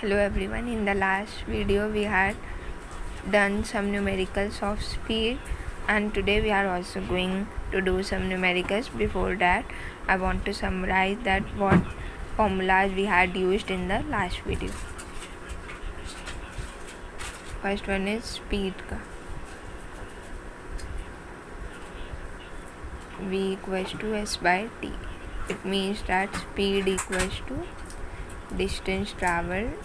Hello everyone, in the last video we had done some numericals of speed, and today we are also going to do some numericals. Before that, I want to summarize that what formulas we had used in the last video. First one is speed का v equals to s by t. It means that speed equals to distance traveled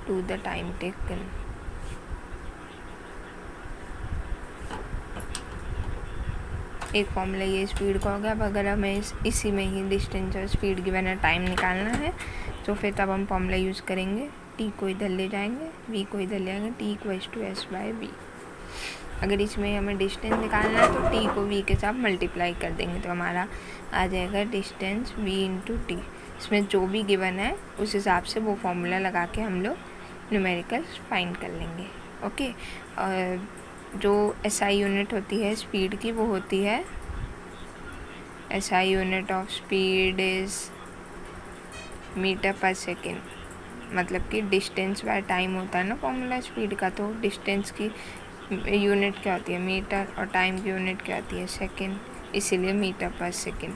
to the time taken. एक formula ये speed का होगा। अब अगर हमें इसी में ही डिस्टेंस और स्पीड गिवन है, टाइम निकालना है, तो फिर तब हम फॉर्मूला यूज़ करेंगे। टी को इधर ले जाएंगे, वी को इधर ले आएंगे, T equals to S by V. अगर इसमें हमें डिस्टेंस निकालना है तो टी को वी के साथ मल्टीप्लाई कर देंगे, तो हमारा आ जाएगा डिस्टेंस वी इंटू टी। इसमें जो भी गिवन है उस हिसाब से वो फॉर्मूला लगा के हम लोग न्यूमेरिकल्स फाइंड कर लेंगे। ओके, और जो एसआई यूनिट होती है स्पीड की वो होती है, SI unit of speed is metre per second. मतलब कि डिस्टेंस बाय टाइम होता है ना फॉर्मूला स्पीड का, तो डिस्टेंस की यूनिट क्या होती है मीटर और टाइम की यूनिट क्या होती है सेकेंड, इसीलिए मीटर पर सेकेंड।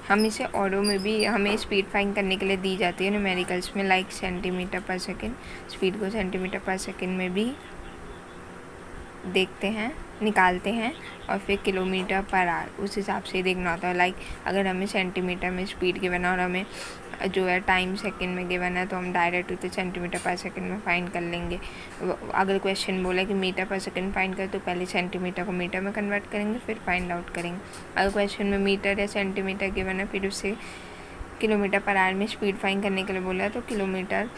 हम इसे ऑर्डर में भी हमें स्पीड फाइंड करने के लिए दी जाती है न्यूमेरिकल्स में, like centimetre per second. Speed को सेंटीमीटर पर सेकेंड में भी देखते हैं, निकालते हैं, और फिर किलोमीटर पर आवर उस हिसाब से देखना होता है। लाइक अगर हमें सेंटीमीटर में स्पीड गिवन है और हमें जो है टाइम सेकंड में गिवन है, तो हम डायरेक्ट उसे सेंटीमीटर पर सेकंड में फाइंड कर लेंगे। अगर क्वेश्चन बोला कि मीटर पर सेकंड फाइंड कर, तो पहले सेंटीमीटर को मीटर में कन्वर्ट करेंगे, फिर फाइंड आउट करेंगे। अगर क्वेश्चन में मीटर या सेंटीमीटर गिवन है, फिर उससे किलोमीटर पर आवर में स्पीड फाइंड करने के लिए बोला है, तो किलोमीटर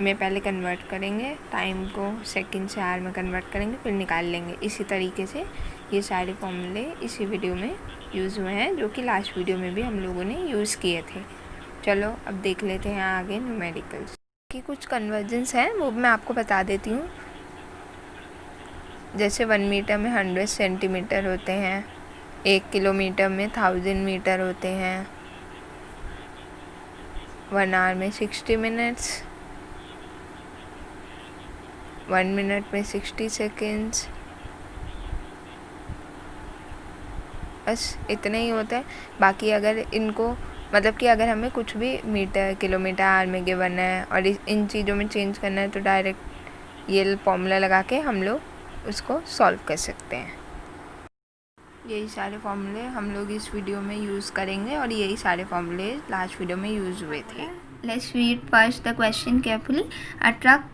में पहले कन्वर्ट करेंगे, टाइम को सेकंड से आवर में कन्वर्ट करेंगे, फिर निकाल लेंगे। इसी तरीके से ये सारे फॉर्मूले इसी वीडियो में यूज़ हुए हैं, जो कि लास्ट वीडियो में भी हम लोगों ने यूज़ किए थे। चलो अब देख लेते हैं आगे न्यूमेरिकल्स की कुछ कन्वर्जन्स हैं, वो मैं आपको बता देती हूँ। जैसे 1 मीटर में 100 सेंटीमीटर होते हैं, 1 किलोमीटर में 1000 मीटर होते हैं, 1 आवर में 60 मिनट्स, 1 मिनट में 60 सेकेंड्स। बस इतना ही होता है। बाकी अगर इनको मतलब कि अगर हमें कुछ भी मीटर किलोमीटर आवर में गिवन है और इन चीज़ों में चेंज करना है, तो डायरेक्ट ये फॉर्मूला लगा के हम लोग उसको सॉल्व कर सकते हैं। यही सारे फॉर्मूले हम लोग इस वीडियो में यूज़ करेंगे, और यही सारे फॉर्मूले लास्ट वीडियो में यूज़ हुए थे। Let's read first the question carefully. A truck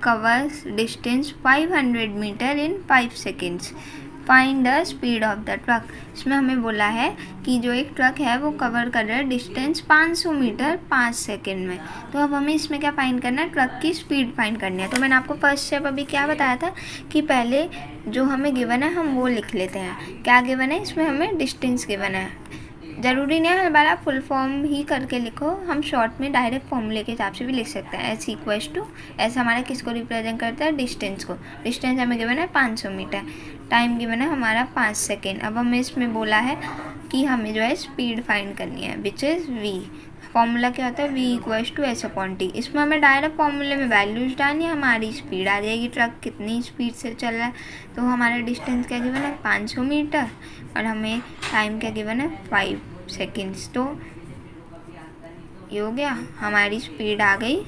covers distance 500 meter in 5 seconds. Find the speed of the truck. इसमें हमें बोला है कि जो एक ट्रक है वो कवर कर रहा है डिस्टेंस 500 मीटर 5 सेकेंड में। तो अब हमें इसमें क्या फाइंड करना है, ट्रक की स्पीड फाइंड करनी है। तो मैंने आपको फर्स्ट स्टेप अभी क्या बताया था कि पहले जो हमें गिवन है हम वो लिख लेते हैं। क्या गिवन है, इसमें हमें डिस्टेंस गिवन है। ज़रूरी नहीं है हर बार आप फुल फॉर्म ही करके लिखो, हम शॉर्ट में डायरेक्ट फॉर्मूले के हिसाब से भी लिख सकते हैं। एस इक्वल्स टू, ऐसा हमारा किसको रिप्रेजेंट करता है, डिस्टेंस को। डिस्टेंस हमें गिवन है 500 मीटर, टाइम गिवन है हमारा 5 सेकेंड। अब हमें इसमें बोला है कि हमें जो है स्पीड फाइंड करनी है, विच इज़ वी। फॉर्मूला क्या होता है, V equals to S upon T. इसमें हमें डायरेक्ट फॉर्मूले में वैल्यूज डालनी है, हमारी स्पीड आ जाएगी, ट्रक कितनी स्पीड से चल रहा है। तो हमारा डिस्टेंस क्या गिवन है 500 मीटर, और हमें टाइम क्या गिवन है 5 सेकेंड्स। तो ये हो गया, हमारी स्पीड आ गई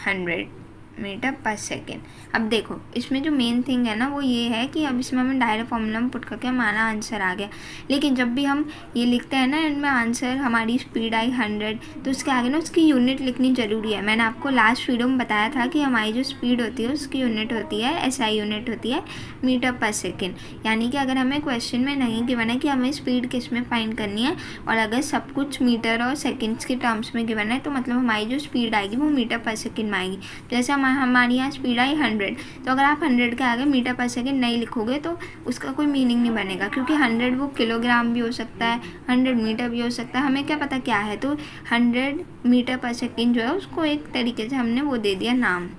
100 मीटर पर सेकेंड। अब देखो इसमें जो मेन थिंग है ना वो ये है कि अब इसमें हमें डायरेक्ट फॉर्मूला में पुट करके हमारा आंसर आ गया। लेकिन जब भी हम ये लिखते हैं ना इनमें आंसर हमारी स्पीड आई 100, तो उसके आगे ना उसकी यूनिट लिखनी ज़रूरी है। मैंने आपको लास्ट वीडियो में बताया था कि हमारी जो स्पीड होती है उसकी यूनिट होती है, एसआई यूनिट होती है मीटर पर सेकेंड। यानी कि अगर हमें क्वेश्चन में नहीं गिवन है कि हमें स्पीड किस में फाइंड करनी है, और अगर सब कुछ मीटर और सेकेंड्स के टर्म्स में गिवन है, तो मतलब हमारी जो स्पीड आएगी वो मीटर पर सेकेंड में आएगी। जैसे हमारी यहाँ स्पीड आई 100, तो अगर आप 100 के आगे मीटर पर सेकेंड नहीं लिखोगे तो उसका कोई मीनिंग नहीं बनेगा, क्योंकि 100 वो किलोग्राम भी हो सकता है, 100 मीटर भी हो सकता है, हमें क्या पता क्या है। तो 100 मीटर पर सेकेंड जो है उसको एक तरीके से हमने वो दे दिया नाम,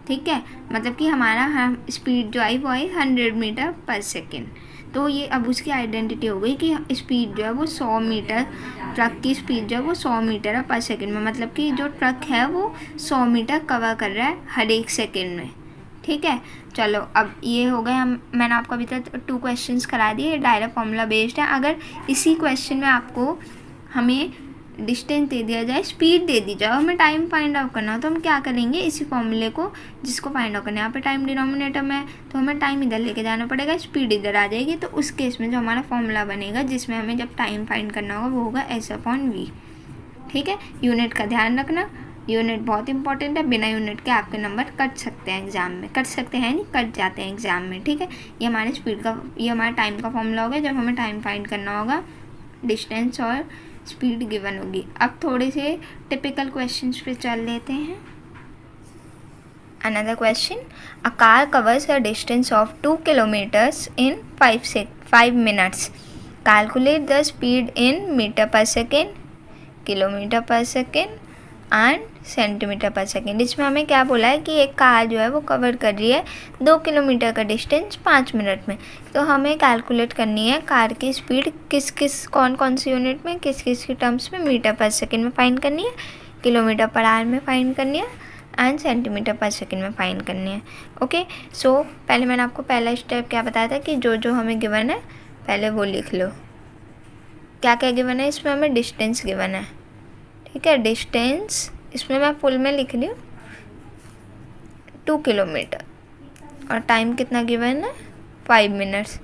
ठीक है। मतलब कि हमारा स्पीड जो आई वो आई 100 मीटर पर सेकेंड। तो ये अब उसकी आइडेंटिटी हो गई कि स्पीड जो है वो 100 मीटर, ट्रक की स्पीड जो है वो 100 मीटर है पर सेकंड में, मतलब कि जो ट्रक है वो 100 मीटर कवर कर रहा है हर एक सेकंड में। ठीक है, चलो अब ये हो गए हम, मैंने आपको अभी तक 2 क्वेश्चंस करा दिए, डायरेक्ट फॉर्मूला बेस्ड है। अगर इसी क्वेश्चन में आपको हमें डिस्टेंस दे दिया जाए, स्पीड दे दी जाए, हमें टाइम फाइंड आउट करना हो, तो हम क्या करेंगे, इसी फॉर्मूले को जिसको फाइंड आउट करना है, यहाँ पे टाइम डिनोमिनेटर में है तो हमें टाइम इधर लेके जाना पड़ेगा, स्पीड इधर आ जाएगी। तो उस केस में जो हमारा फॉर्मूला बनेगा जिसमें हमें जब टाइम फाइंड करना होगा वो होगा S/V। ठीक है, यूनिट का ध्यान रखना, यूनिट बहुत इंपॉर्टेंट है, बिना यूनिट के आपके नंबर कट सकते हैं एग्जाम में, कट सकते हैं नहीं, कट जाते हैं एग्जाम में। ठीक है, ये हमारे स्पीड का, ये हमारा टाइम का फॉर्मूला होगा जब हमें टाइम फाइंड करना होगा, डिस्टेंस और स्पीड गिवन होगी। अब थोड़े से टिपिकल क्वेश्चंस पे चल लेते हैं। Another question, a car covers a distance of 2 kilometres in 5 minutes, calculate the speed in metre per second, kilometre per second and centimetre per second. इसमें हमें क्या बोला है कि एक कार जो है वो कवर कर रही है 2 किलोमीटर का डिस्टेंस 5 मिनट में। तो हमें कैलकुलेट करनी है कार की स्पीड कौन कौन सी यूनिट में, किस किस की टर्म्स में, मीटर पर सेकेंड में फाइंड करनी है, किलोमीटर पर आवर में फाइंड करनी है एंड सेंटीमीटर पर सेकेंड में फाइंड करनी है। ओके, सो पहले मैंने आपको पहला स्टेप क्या बताया था कि जो जो हमें गिवन है पहले वो लिख लो। क्या क्या गिवन है इसमें, हमें डिस्टेंस गिवन है। ठीक है, डिस्टेंस इसमें मैं फुल में लिख ली हूँ 2 किलोमीटर, और टाइम कितना गिवन है 5 मिनट्स।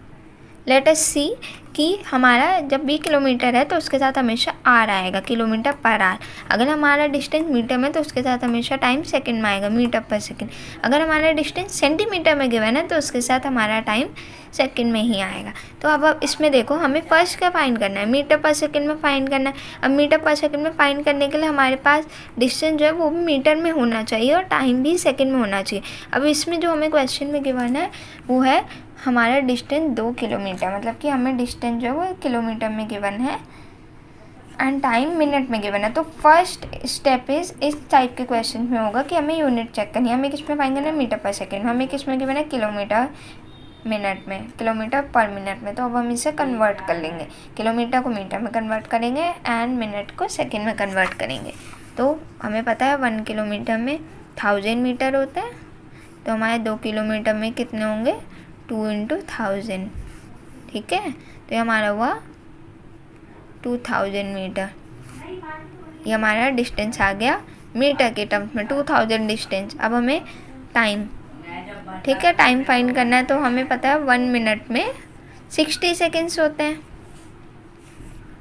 लेट अस सी कि हमारा जब भी किलोमीटर है तो उसके साथ हमेशा आर आएगा, किलोमीटर पर आर। अगर हमारा डिस्टेंस मीटर में तो उसके साथ हमेशा टाइम सेकंड में आएगा, मीटर पर सेकंड। अगर हमारा डिस्टेंस सेंटीमीटर में गिवन है तो उसके साथ हमारा टाइम सेकंड में ही आएगा। तो अब इसमें देखो हमें फर्स्ट क्या फाइंड करना है, मीटर पर सेकंड में फाइंड करना है। अब मीटर पर सेकंड में फाइंड करने के लिए हमारे पास डिस्टेंस जो है वो भी मीटर में होना चाहिए और टाइम भी सेकंड में होना चाहिए। अब इसमें जो हमें क्वेश्चन में गिवन है वो है हमारा डिस्टेंस 2 किलोमीटर, मतलब कि हमें डिस्टेंस जो है वो किलोमीटर में गिवन है एंड टाइम मिनट में गिवन है। तो फर्स्ट स्टेप इस टाइप के क्वेश्चन में होगा कि हमें यूनिट चेक करनी है। हमें किस में फाइंड करना है, मीटर पर सेकेंड। हमें किस में गिवन है, किलोमीटर मिनट में, किलोमीटर पर मिनट में। तो अब हम इसे कन्वर्ट कर लेंगे, किलोमीटर को मीटर में कन्वर्ट करेंगे एंड मिनट को सेकेंड में कन्वर्ट करेंगे। तो हमें पता है 1 किलोमीटर में 1000 मीटर होते हैं, तो हमारे 2 किलोमीटर में कितने होंगे, 2 × 1000। ठीक है, तो ये हमारा हुआ 2000 मीटर। ये हमारा डिस्टेंस आ गया मीटर के टर्म्स में, 2000 डिस्टेंस। अब हमें टाइम, ठीक है, टाइम फाइंड करना है। तो हमें पता है 1 मिनट में 60 सेकेंड्स होते हैं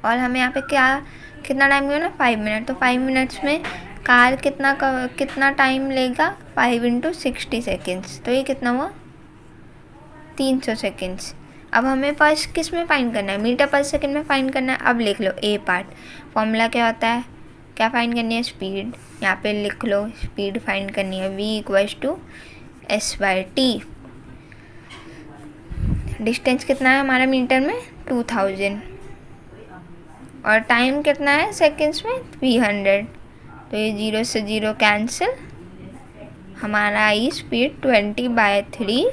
और हमें यहाँ पे कितना टाइम हुआ ना, 5 मिनट। तो 5 मिनट्स में कार कितना टाइम लेगा, 5 × 60 सेकेंड्स। तो ये कितना हुआ, 300 सेकेंड्स। अब हमें फर्स्ट किस में फाइंड करना है, मीटर पर सेकेंड में फाइंड करना है। अब लिख लो ए पार्ट, फॉर्मूला क्या होता है, क्या फाइंड करनी है, स्पीड। यहाँ पे लिख लो स्पीड फाइंड करनी है, v = S/T। डिस्टेंस कितना है हमारा मीटर में, 2000, और टाइम कितना है सेकेंड्स में, 300। तो ये 0 से 0 कैंसिल, हमारा आई स्पीड 20/3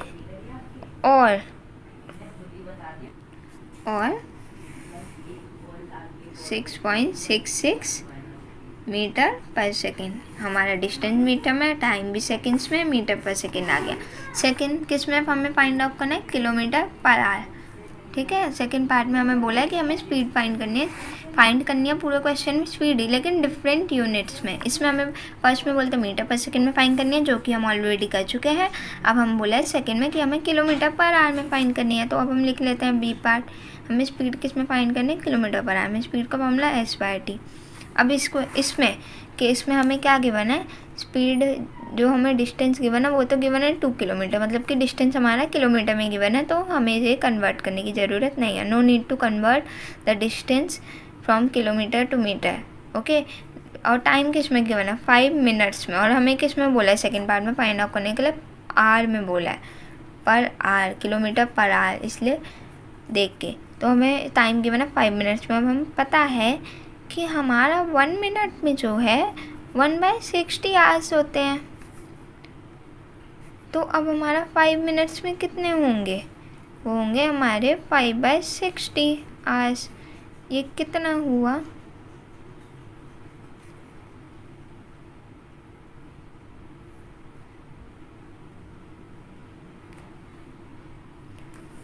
और 6.66 मीटर पर सेकेंड। हमारा डिस्टेंस मीटर में, टाइम भी सेकेंड्स में, मीटर पर सेकेंड आ गया। सेकेंड किस में हमें फाइंड आउट करना है, किलोमीटर पर आवर। ठीक है, सेकेंड पार्ट में हमें बोला है कि हमें स्पीड फाइंड करनी है पूरे क्वेश्चन में स्पीड ही, लेकिन डिफरेंट यूनिट्स में। इसमें हमें फर्स्ट में बोलते हैं मीटर पर सेकेंड में फाइंड करनी है, जो कि हम ऑलरेडी कर चुके हैं। अब हम बोला है सेकेंड में कि हमें किलोमीटर पर आवर में फाइंड करनी है। तो अब हम लिख लेते हैं बी पार्ट, हमें स्पीड किस में फाइंड करनी है, किलोमीटर पर आवर में। स्पीड का फॉर्मूला S/T। अब इसमें केस में हमें क्या गिवन है, स्पीड जो हमें डिस्टेंस गिवन है वो तो गिवन है 2 किलोमीटर, मतलब कि डिस्टेंस हमारा किलोमीटर में गिवन है, तो हमें ये कन्वर्ट करने की ज़रूरत नहीं है। No need to convert the distance from kilometre to metre. Okay, और टाइम किस में गिवन है, 5 मिनट्स में। और हमें किस में बोला है, सेकेंड पार्ट में फाइंड आउट करने के लिए आर में बोला है, पर आर, किलोमीटर पर आर, इसलिए देख के। तो हमें टाइम गिवन है 5 मिनट्स में। अब हमें पता है कि हमारा 1 मिनट में जो है 1/60 आवर्स होते हैं। तो अब हमारा 5 मिनट्स में कितने होंगे, वो होंगे हमारे 5/60 आवर्स। ये कितना हुआ?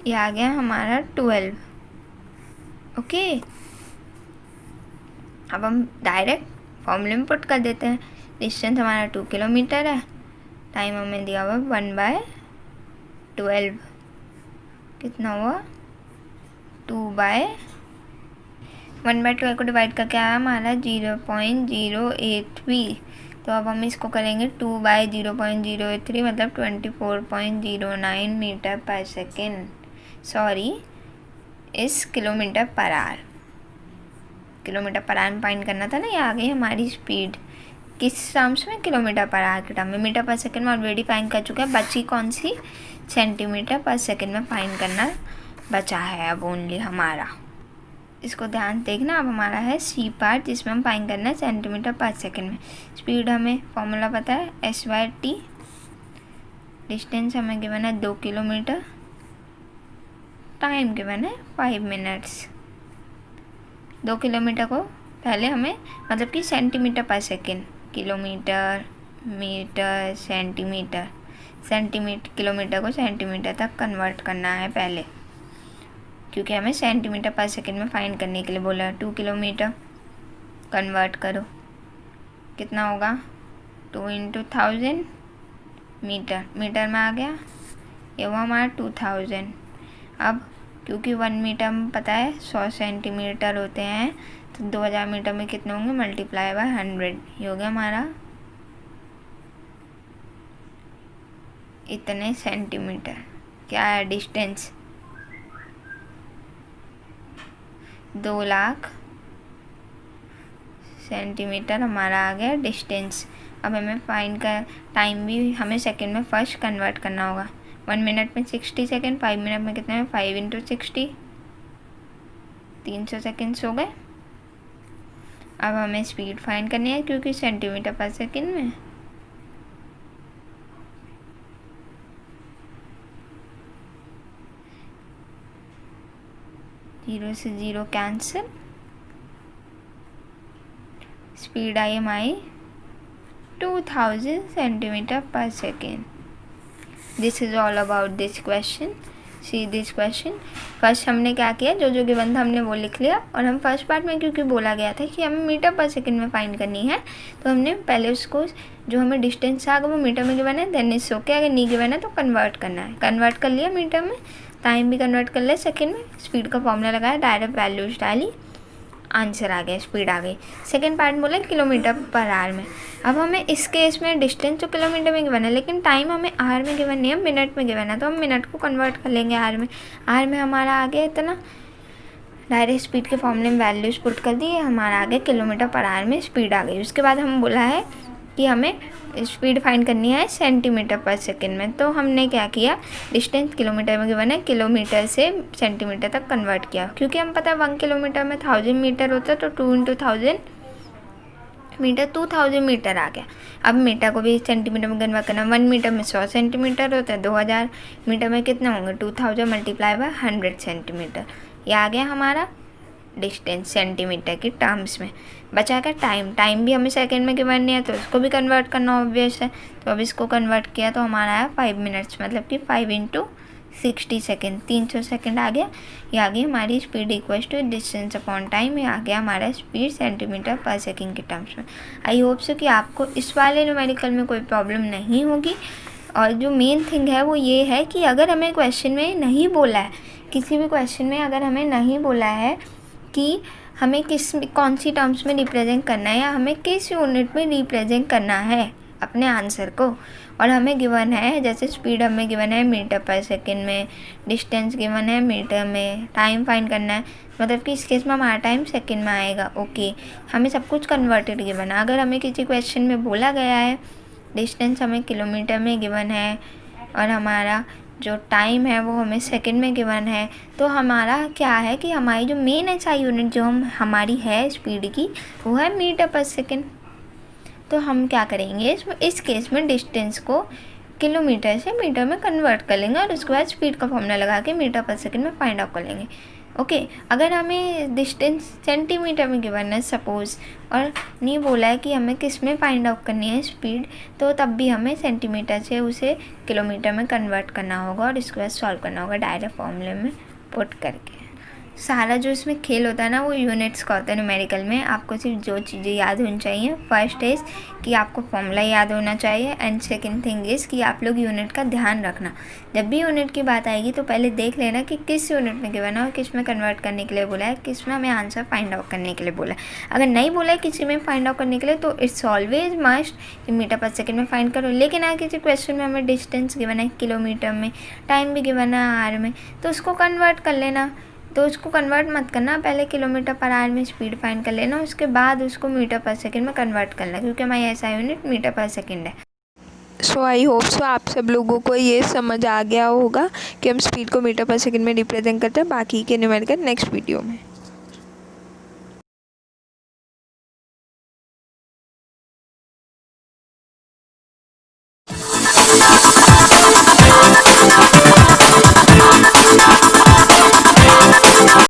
ये आ गया हमारा 12। ओके, अब हम डायरेक्ट फॉर्मूले में पुट कर देते हैं। डिस्टेंस हमारा 2 किलोमीटर है, टाइम हमें दिया हुआ 1/12। कितना हुआ? 1/12 को डिवाइड करके आया हमारा 0.083। तो अब हम इसको करेंगे 2/0.083 मतलब 24.09 मीटर पर सेकेंड। सॉरी, इस kilometre per hour, kilometre per hour में फाइंड करना था ना। ये आ गई हमारी स्पीड किस टर्म्स में? किलोमीटर पर आवर के टर्म में। मीटर पर सेकंड में ऑलरेडी फाइंड कर चुके हैं, बची कौन सी? सेंटीमीटर पर सेकंड में फाइंड करना बचा है अब ओनली हमारा। इसको ध्यान देखना। अब हमारा है सी पार्ट जिसमें हम फाइंड करना है सेंटीमीटर पर सेकंड में। स्पीड हमें फॉर्मूला पता है S/T। डिस्टेंस हमें गिवन है 2 किलोमीटर। टाइम गिवन है 5 मिनट्स। 2 किलोमीटर को पहले हमें मतलब कि centimetre per second, kilometre, metre, centimetre, kilometre को सेंटीमीटर तक कन्वर्ट करना है पहले, क्योंकि हमें सेंटीमीटर पर सेकेंड में फाइंड करने के लिए बोला है। 2 किलोमीटर कन्वर्ट करो, कितना होगा? 2 × 1000 मीटर, मीटर में आ गया। ये हुआ हमारा 2000। अब क्योंकि 1 मीटर में पता है 100 सेंटीमीटर होते हैं, तो 2000 मीटर में कितने होंगे? Multiply by 100। ये हो गया हमारा इतने सेंटीमीटर। क्या है डिस्टेंस? 2 लाख सेंटीमीटर हमारा आ गया डिस्टेंस। अब हमें फाइंड कर टाइम भी हमें सेकंड में फर्स्ट कन्वर्ट करना होगा। 1 मिनट में 60 सेकेंड, 5 मिनट में कितने हैं? 5 × 60, 300 सेकेंड्स हो गए। अब हमें स्पीड फाइंड करनी है क्योंकि सेंटीमीटर पर सेकेंड में। जीरो से जीरो कैंसिल, स्पीड आई हमारी 2000 centimetre per second. This is all about this question. See this question. First हमने क्या किया, जो जो गिवन था हमने वो लिख लिया, और हम फर्स्ट पार्ट में क्योंकि बोला गया था कि हमें मीटर पर सेकंड में फाइंड करनी है, तो हमने पहले उसको जो हमें डिस्टेंस था अगर वो मीटर में गिवन है देन इट्स ओके, अगर नहीं गिवन है तो कन्वर्ट करना है। कन्वर्ट कर लिया मीटर में, टाइम भी कन्वर्ट कर लिया सेकेंड में, स्पीड का फॉर्मूला लगाया, डायरेक्ट वैल्यूज डाली, आंसर आ गया, स्पीड आ गई। सेकेंड पार्ट बोला किलोमीटर पर आवर में। अब हमें इस केस में डिस्टेंस तो किलोमीटर में गिवन है, लेकिन टाइम हमें आवर में गिवन नहीं है, मिनट में गिवन है, तो हम मिनट को कन्वर्ट कर लेंगे आवर में। आवर में हमारा आ गया इतना, डायरेक्ट स्पीड के फॉर्मूले में वैल्यूज पुट कर दिए, हमारा आ गया किलोमीटर पर आवर में स्पीड आ गई। उसके बाद हम बोला है कि हमें स्पीड फाइंड करनी है सेंटीमीटर पर सेकेंड में, तो हमने क्या किया, डिस्टेंस किलोमीटर में गिवन है, किलोमीटर से सेंटीमीटर तक कन्वर्ट किया, क्योंकि हम पता है 1 किलोमीटर में 1000 मीटर होता है, तो 2 × 1000 मीटर 2000 मीटर आ गया। अब मीटर को भी सेंटीमीटर में कन्वर्ट करना, 1 मीटर में 100 सेंटीमीटर होता है, 2000 मीटर में कितने होंगे, 2000 मल्टीप्लाई बाय 100 सेंटीमीटर। ये आ गया हमारा डिस्टेंस सेंटीमीटर की टर्म्स में। बचा क्या, टाइम। टाइम भी हमें सेकंड में गिवन नहीं है, तो उसको भी कन्वर्ट करना ऑब्वियस है, तो अब इसको कन्वर्ट किया तो हमारा आया 5 मिनट्स, मतलब कि 5 × 60 सेकेंड, 300 सेकेंड आ गया। ये आ गई हमारी speed equals to distance upon time. ये आ गया हमारा स्पीड सेंटीमीटर पर सेकेंड के टर्म्स में। आई होप सो कि आपको इस वाले न्यूमेरिकल में कोई प्रॉब्लम नहीं होगी। और जो मेन थिंग है वो ये है कि अगर हमें क्वेश्चन में नहीं बोला है, किसी भी क्वेश्चन में अगर हमें नहीं बोला है कि हमें कौन सी टर्म्स में रिप्रेजेंट करना है या हमें किस यूनिट में रिप्रेजेंट करना है अपने आंसर को, और हमें गिवन है जैसे स्पीड हमें गिवन है मीटर पर सेकेंड में, डिस्टेंस गिवन है मीटर में, टाइम फाइंड करना है, मतलब कि इस केस में हमारा टाइम सेकेंड में आएगा। ओके, हमें सब कुछ कन्वर्टेड गिवन है। अगर हमें किसी क्वेश्चन में बोला गया है डिस्टेंस हमें किलोमीटर में गिवन है और हमारा जो टाइम है वो हमें सेकंड में गिवन है, तो हमारा क्या है कि हमारी जो मेन एसआई यूनिट जो हमारी है स्पीड की वो है मीटर पर सेकंड। तो हम क्या करेंगे इस केस में डिस्टेंस को किलोमीटर से मीटर में कन्वर्ट कर लेंगे और उसके बाद स्पीड का फॉर्मूला लगा के मीटर पर सेकंड में फाइंड आउट कर लेंगे। ओके, अगर हमें डिस्टेंस सेंटीमीटर में गिवन है सपोज़, और नहीं बोला है कि हमें किस में फाइंड आउट करनी है स्पीड, तो तब भी हमें सेंटीमीटर से उसे किलोमीटर में कन्वर्ट करना होगा और इसके बाद सॉल्व करना होगा डायरेक्ट फॉर्मूले में पुट करके। सारा जो इसमें खेल होता है ना वो यूनिट्स का होता है न्यूमेरिकल में। आपको सिर्फ जो चीज़ें याद होनी चाहिए, फर्स्ट इज़ कि आपको फॉर्मूला याद होना चाहिए, एंड सेकंड थिंग इज़ कि आप लोग यूनिट का ध्यान रखना। जब भी यूनिट की बात आएगी तो पहले देख लेना कि किस यूनिट में गिवन है और किस में कन्वर्ट करने के लिए बोला है, किस में हमें आंसर फाइंड आउट करने के लिए बोला है। अगर नहीं बोला है किसी में फाइंड आउट करने के लिए तो इट्स ऑलवेज मस्ट कि मीटर पर सेकेंड में फाइंड करो। लेकिन अगर किसी क्वेश्चन में हमें डिस्टेंस गिवन है किलोमीटर में, टाइम भी गिवन है आर में, तो उसको कन्वर्ट कर लेना। तो उसको कन्वर्ट मत करना, पहले किलोमीटर पर आवर में स्पीड फाइंड कर लेना, उसके बाद उसको मीटर पर सेकंड में कन्वर्ट करना, क्योंकि हमारी ऐसा यूनिट मीटर पर सेकंड है। सो आई होप सो आप सब लोगों को ये समझ आ गया होगा कि हम स्पीड को मीटर पर सेकंड में रिप्रेजेंट करते हैं। बाकी के न्यूमेरिकल नेक्स्ट वीडियो में।